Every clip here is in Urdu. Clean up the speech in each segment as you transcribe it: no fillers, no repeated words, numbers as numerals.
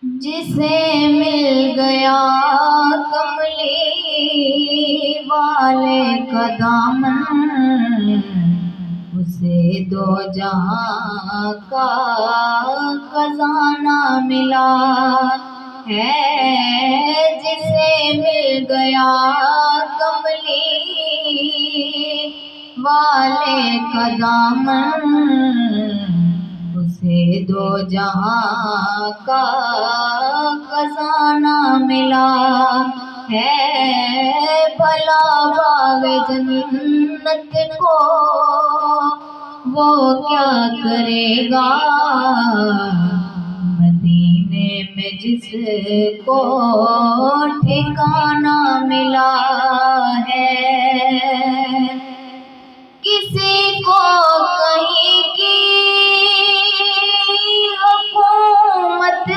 جسے مل گیا کملی والے کا دامن، اسے دو جہاں کا خزانہ ملا ہے۔ جسے مل گیا کملی والے کا دامن، اسے دو جہاں کا خزانہ ملا ہے۔ بھلا باغ جنت کو وہ کیا کرے گا، مدینے میں جس کو ٹھکانہ ملا ہے۔ کسی کو کہیں کی حکومت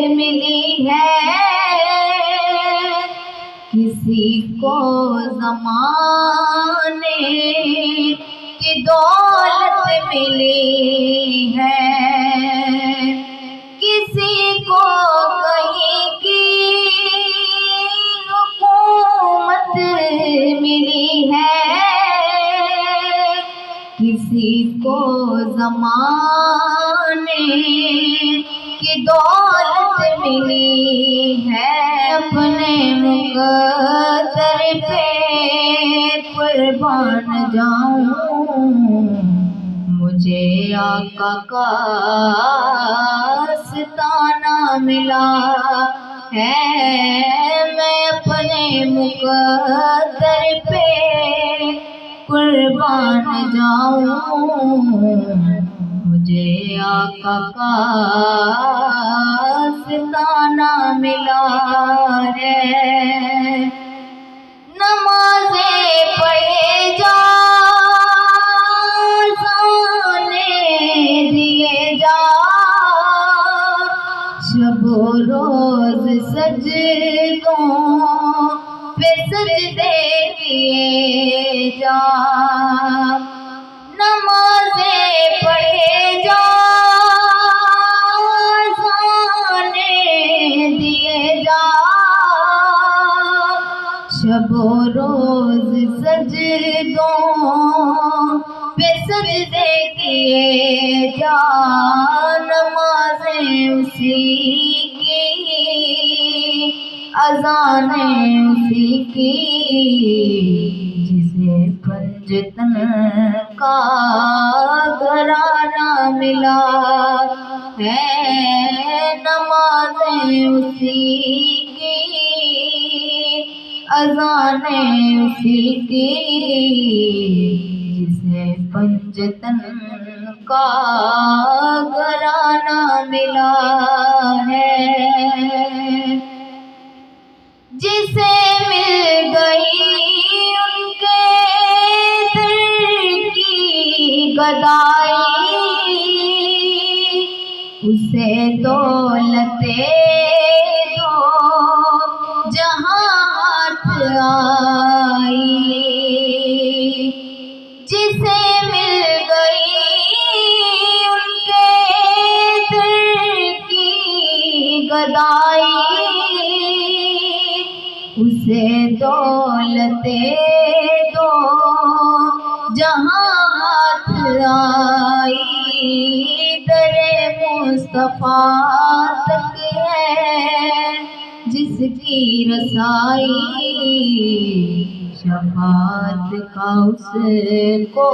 ملی ہے، کسی کو زمانے کی دولت ملی ہے، کسی کو کہیں کی حکومت ملی ہے، کسی کو زمانے کی دولت ملی ہے۔ اپنے مقدر پہ قربان جاؤں، مجھے آقا کا ستانہ ملا ہے۔ میں اپنے مقدر پہ قربان جاؤں، مجھے آقا کا ستانہ ملا ہے۔ نمازیں پڑھے جا، اذانیں دیے جا، شب و روز سجدوں پہ سجدے کیے جا۔ نمازیں پڑھے جا، اذانیں دیے جا، شب و روز سجدوں پہ سجدے کیے جا۔ نمازیں اسی کی، اذانیں اسی کی، جسے پنجتن کا گھرانہ ملا ہے۔ نمازیں اسی کی، اذانیں اسی کی، جسے پنجتن کا گھرانہ ملا ہے۔ جسے مل گئی ان کے در کی گدائی، اسے دولت دو جہاں ہاتھ آئی۔ جسے مل گئی ان کے در کی گدائی، اسے دولت دو جہاں ہاتھ آئی۔ در مصطفیٰ تک ہے جس کی رسائی، شفاعت کا اس کو